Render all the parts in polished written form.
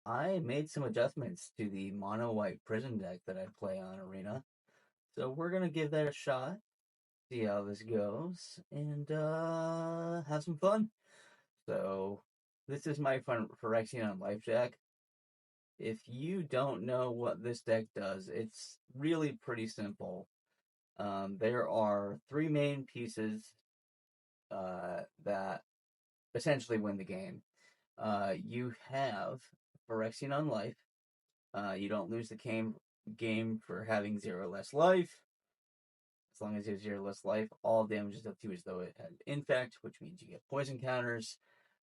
I made some adjustments to the mono white prison deck that I play on Arena. So we're gonna give that a shot, see how this goes, and have some fun. So this is my fun Phyrexian Life deck. If you don't know what this deck does, it's really pretty simple. There are three main pieces that essentially win the game. You have Phyrexian Life. You don't lose the game for having zero less life. As long as you have zero less life, all damage is up to you as though it had infect, which means you get poison counters.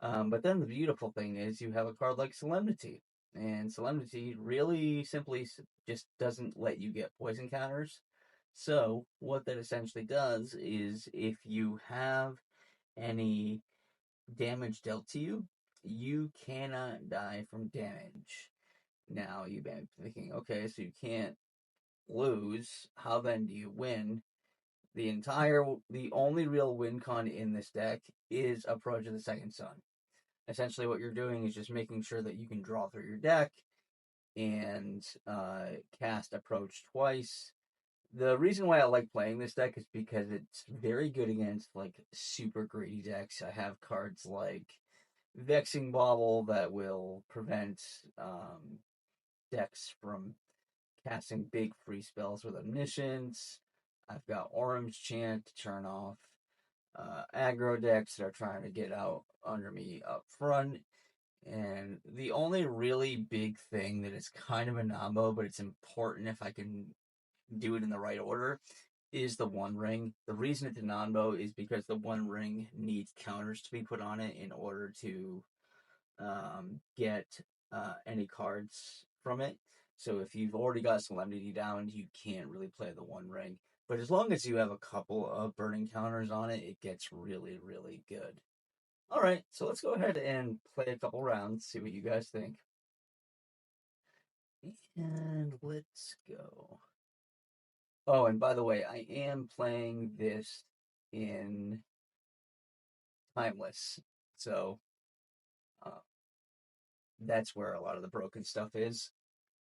But then the beautiful thing is you have a card like Solemnity. And Solemnity really simply just doesn't let you get poison counters. So, what that essentially does is if you have any damage dealt to you, you cannot die from damage. Now, you've been thinking, okay, so you can't lose. How then do you win? The only real win con in this deck is Approach of the Second Sun. Essentially, what you're doing is just making sure that you can draw through your deck and cast Approach twice. The reason why I like playing this deck is because it's very good against like super greedy decks. I have cards like Vexing Bauble that will prevent decks from casting big free spells with Omniscience. I've got Orim's Chant to turn off aggro decks that are trying to get out under me up front. And the only really big thing that is kind of a nombo, but it's important if I can do it in the right order, is the One Ring. The reason it's a nombo is because the One Ring needs counters to be put on it in order to get any cards from it. So if you've already got Solemnity down, you can't really play the One Ring. But as long as you have a couple of burning counters on it, it gets really, really good. All right, so let's go ahead and play a couple rounds, see what you guys think. And let's go. Oh, and by the way, I am playing this in Timeless. So uh, that's where a lot of the broken stuff is.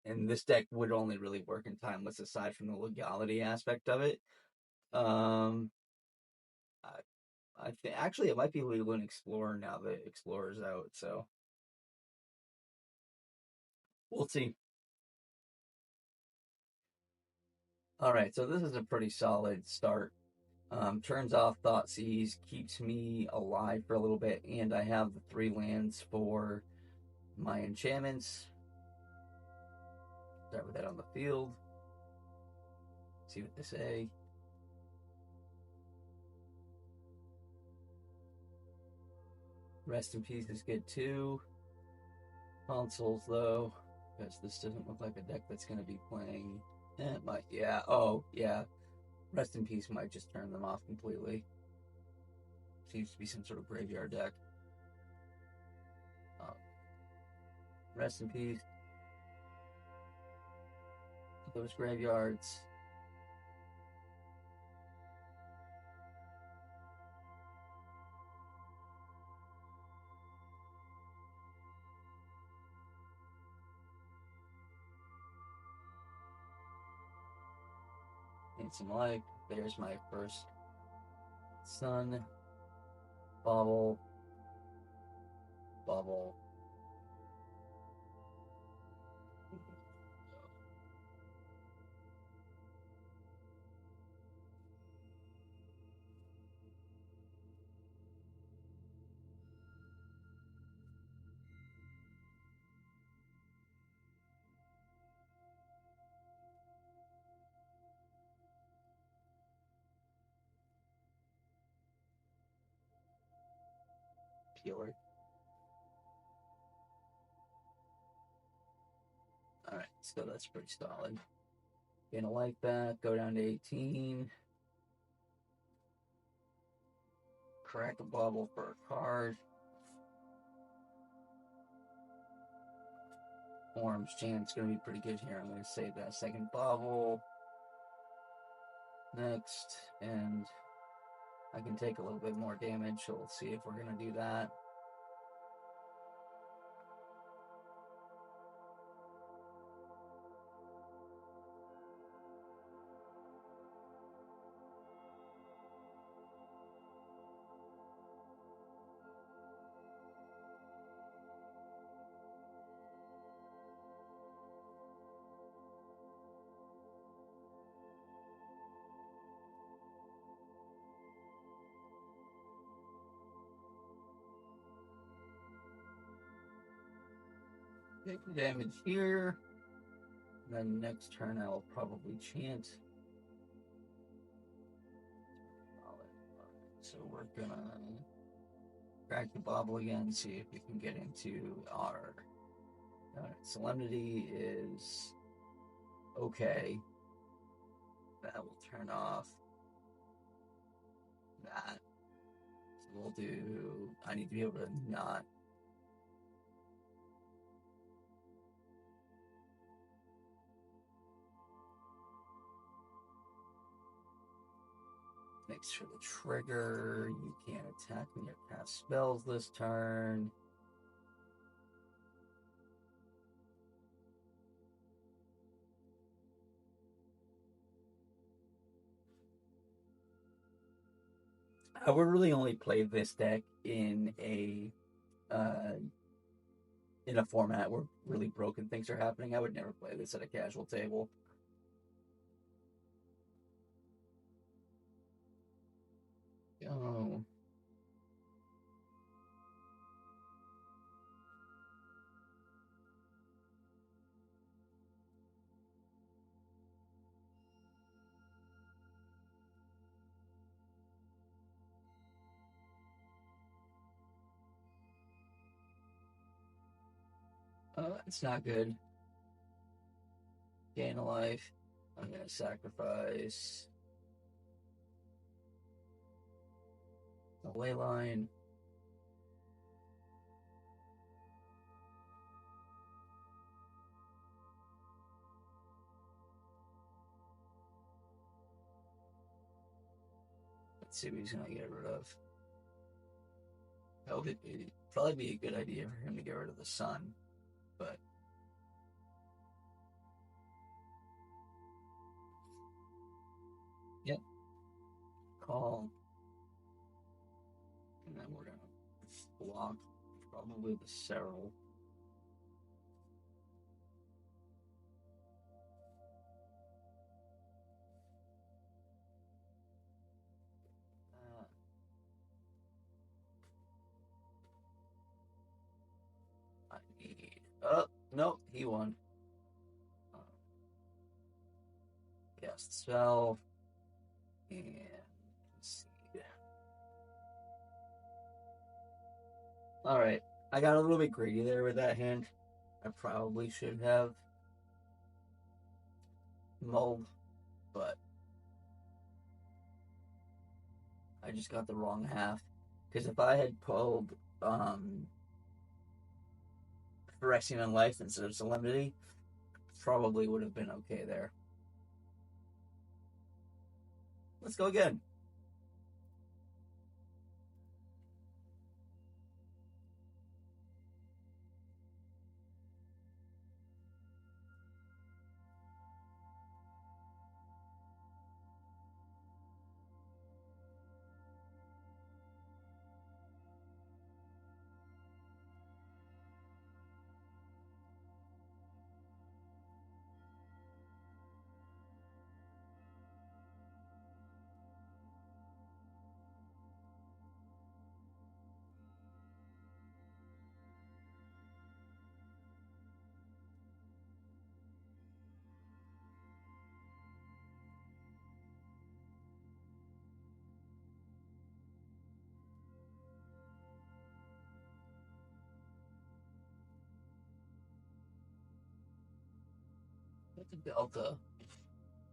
And this deck would only really work in Timeless aside from the legality aspect of it. Um, I, I think actually it might be legal in Explorer now that Explorer's out. So we'll see. All right, so this is a pretty solid start. Turns off Thoughtseize, keeps me alive for a little bit, and I have the three lands for my enchantments. Start with that on the field. See what they say. Rest in Peace is good too. Consoles though, because this doesn't look like a deck that's going to be playing. It might, yeah. Oh, yeah. Rest in Peace might just turn them off completely. Seems to be some sort of graveyard deck. Uh, Rest in Peace. Those graveyards. Need some life. There's my first sun. Bubble. Bubble. Peeler. Alright, so that's pretty solid. Gonna like that. Go down to 18. Crack a bubble for a card. Orange Chant's gonna be pretty good here. I'm gonna save that second bubble. Next, and I can take a little bit more damage, so we'll see if we're gonna do that. Take the damage here. And then next turn I will probably chant. So we're gonna crack the bauble again, see if we can get into our Solemnity is okay. That will turn off that. So we'll do. I need to be able to not. Makes sure the trigger. You can't attack when you cast spells this turn. I would really only play this deck in a format where really broken things are happening. I would never play this at a casual table. Oh. It's not good. Gain a life. I'm gonna sacrifice the ley line. Let's see what he's gonna get rid of. That would probably be a good idea for him to get rid of the sun, but yep. Call. And then we're gonna block probably the Serral. I need. Oh, nope, he won. Cast spell. And concede. Alright, I got a little bit greedy there with that hand. I probably should have mulled, but I just got the wrong half. Because if I had pulled Phyrexian Life instead of Solemnity, probably would have been okay there. Let's go again. That's a Delta.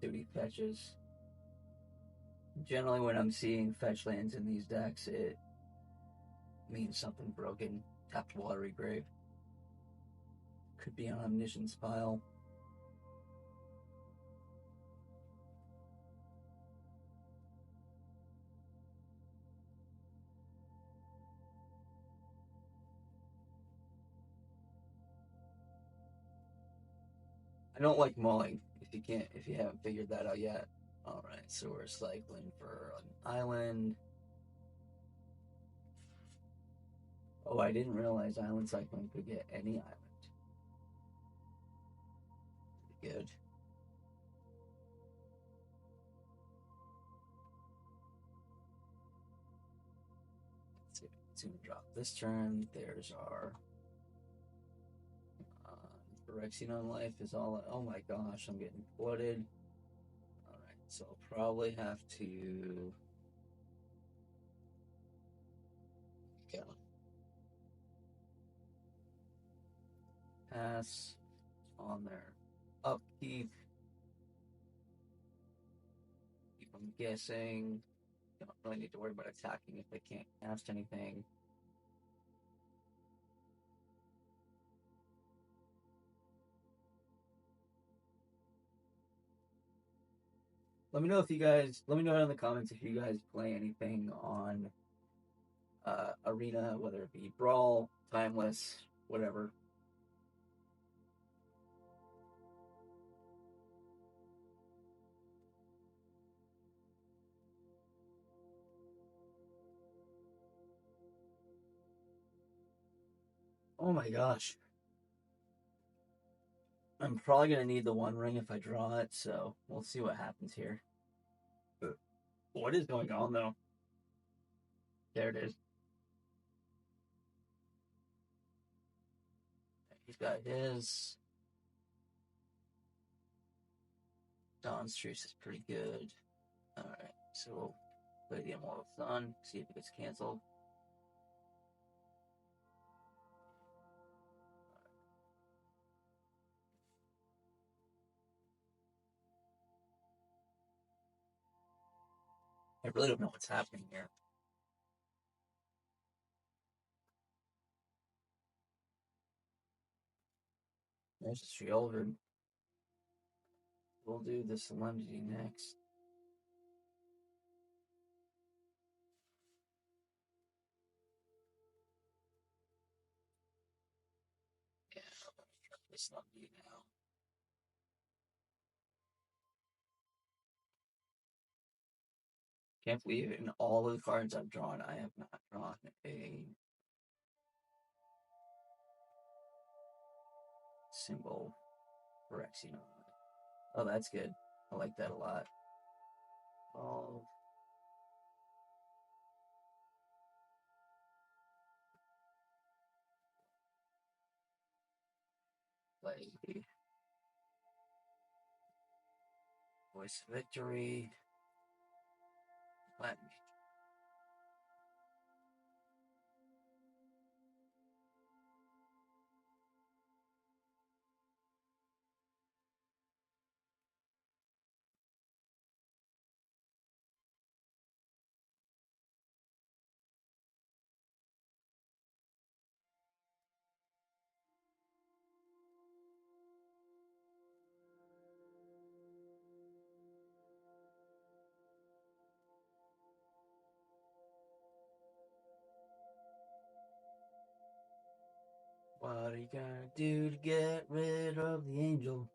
Duty fetches. Generally, when I'm seeing fetch lands in these decks, it means something broken. Tapped Watery Grave. Could be an Omniscience pile. I don't like mulling. If you haven't figured that out yet. All right, so we're cycling for an island. Oh, I didn't realize island cycling could get any island. Good. Let's see if it's gonna drop this turn. There's our Phyrexian life is all. Oh my gosh, I'm getting flooded. Alright, so I'll probably have to. Yeah. Pass on their upkeep. I'm guessing. Don't really need to worry about attacking if they can't cast anything. Let me know if you guys. Let me know in the comments if you guys play anything on Arena, whether it be Brawl, Timeless, whatever. Oh my gosh. I'm probably going to need the One Ring if I draw it, so we'll see what happens here. What is going on, though? There it is. He's got his. Dawn's Truce is pretty good. Alright, so we'll play the Immortal Sun, see if it gets canceled. I really don't know what's happening here. There's the Shieldred. We'll do the Solemnity next. Yeah, the Solemnity now. Can't believe in all of the cards I've drawn, I have not drawn a single Phyrexian. Oh, that's good. I like that a lot. Oh, play Voice of Victory. Let me. What are you gonna do to get rid of the angel?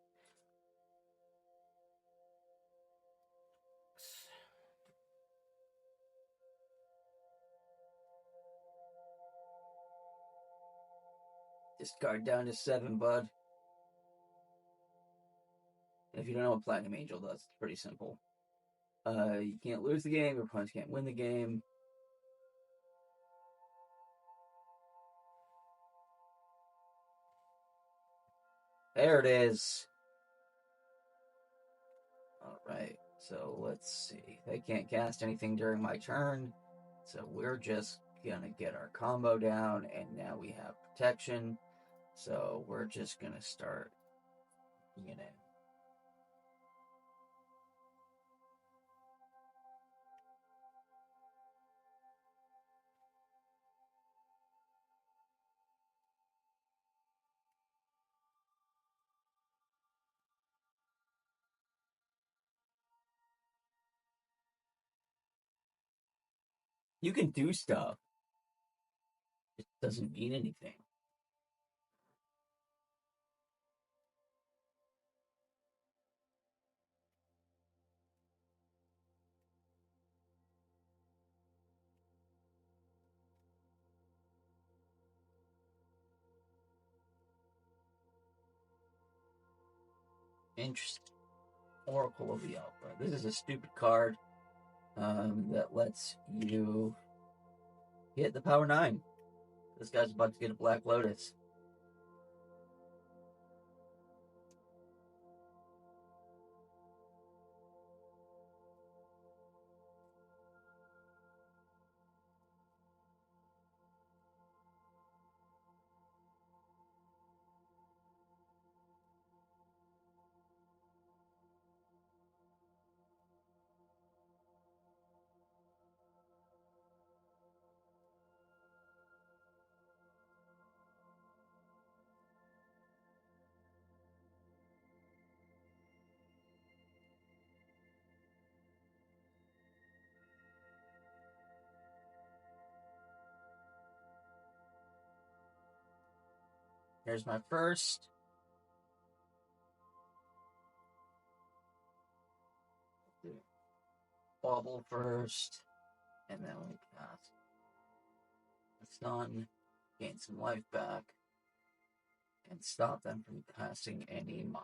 Discard down to 7, bud. If you don't know what Platinum Angel does, it's pretty simple. You can't lose the game, your opponents can't win the game. There it is. Alright, so let's see. They can't cast anything during my turn, so we're just gonna get our combo down, and now we have protection. So we're just gonna start, you know. You can do stuff. It doesn't mean anything. Interesting. Oracle of the Alpha. This is a stupid card that lets you hit the power 9. This guy's about to get a Black Lotus. Here's my first. Bubble first, and then we cast the stun, gain some life back, and stop them from casting any mod.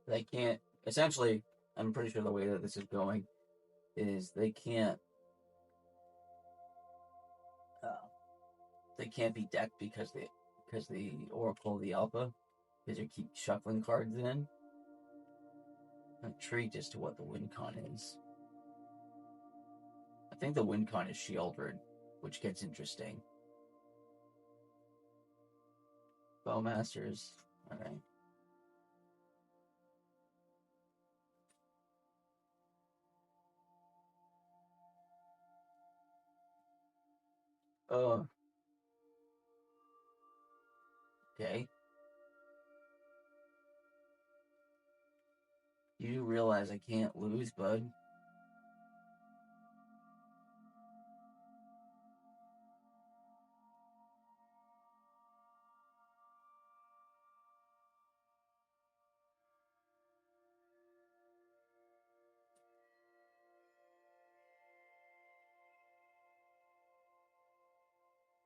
They can't. Essentially, I'm pretty sure the way that this is going is uh, they can't be decked because the Oracle of the Alpha, because you keep shuffling cards in. I'm intrigued as to what the win con is. I think the win con is Shieldred, which gets interesting. Bowmasters. Alright. Oh. Okay. You realize I can't lose, bud.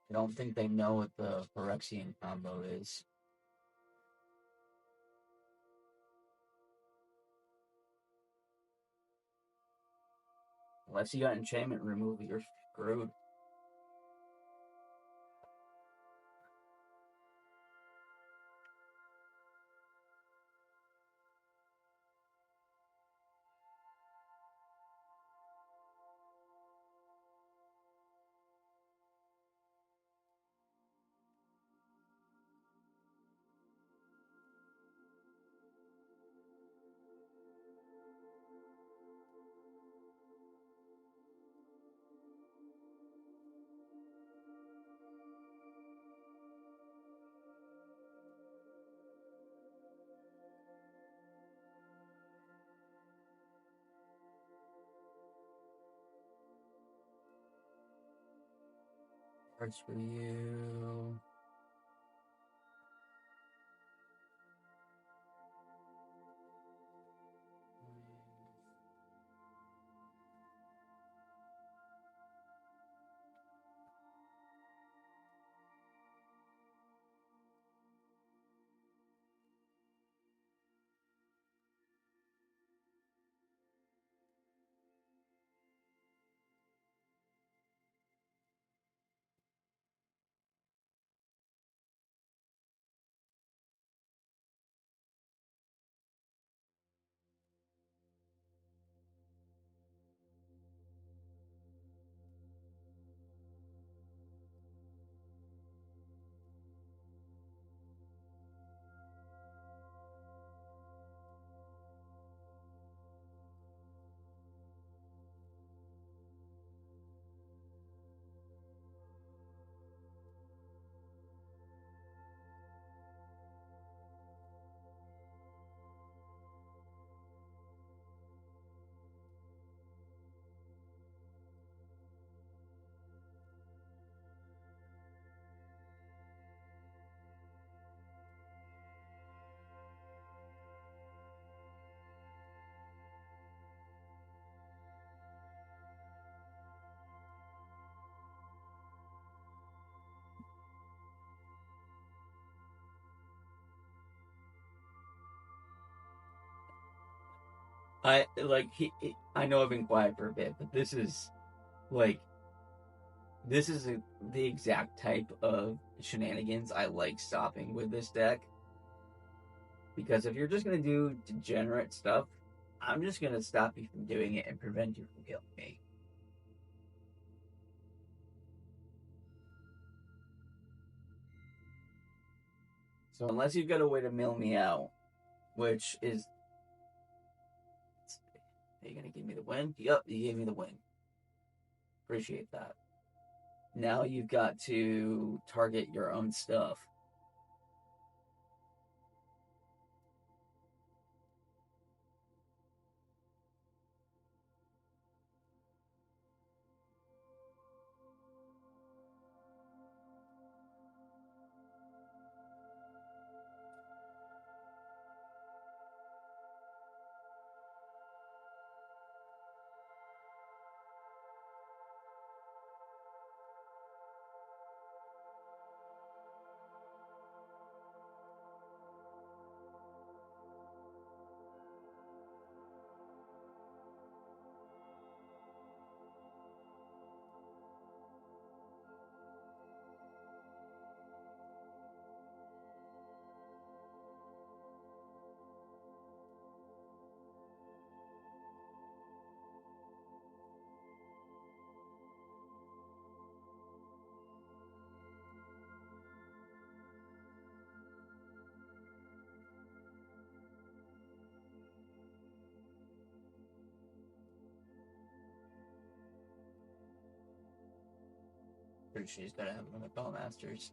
I don't think they know what the Phyrexian combo is. Unless you got enchantment removal, you're screwed. Cards for you. I know I've been quiet for a bit, but like this is the exact type of shenanigans I like stopping with this deck. Because if you're just gonna do degenerate stuff, I'm just gonna stop you from doing it and prevent you from killing me. So unless you've got a way to mill me out, which is, are you gonna give me the win? Yep, you gave me the win. Appreciate that. Now you've got to target your own stuff. Pretty sure he's gotta have one of the Bowmasters.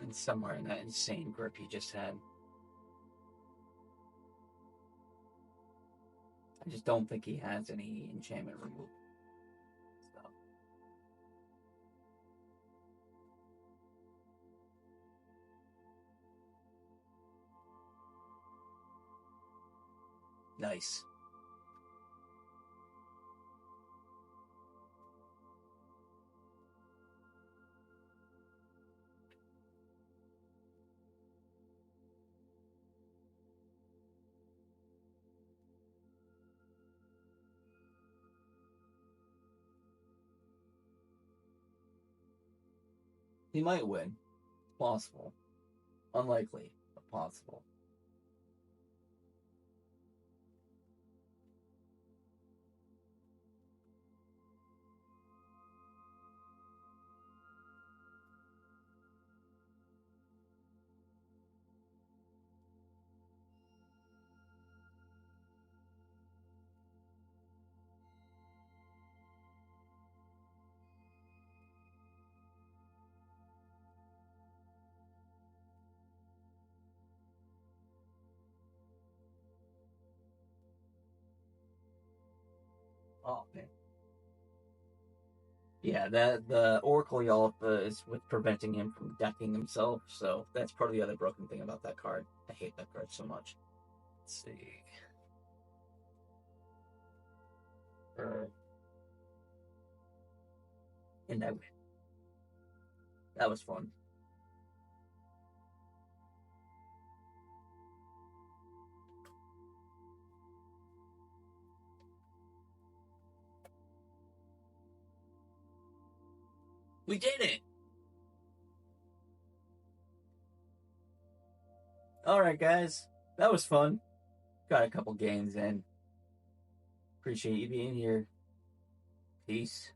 And somewhere in that insane grip he just had. I just don't think he has any enchantment removal stuff. Nice. He might win. Possible. Unlikely, but possible. Oh man. Yeah, the Oracle Yalpa is what's preventing him from decking himself, so that's part of the other broken thing about that card. I hate that card so much. Let's see. And that was fun. We did it! Alright, guys. That was fun. Got a couple games in. Appreciate you being here. Peace.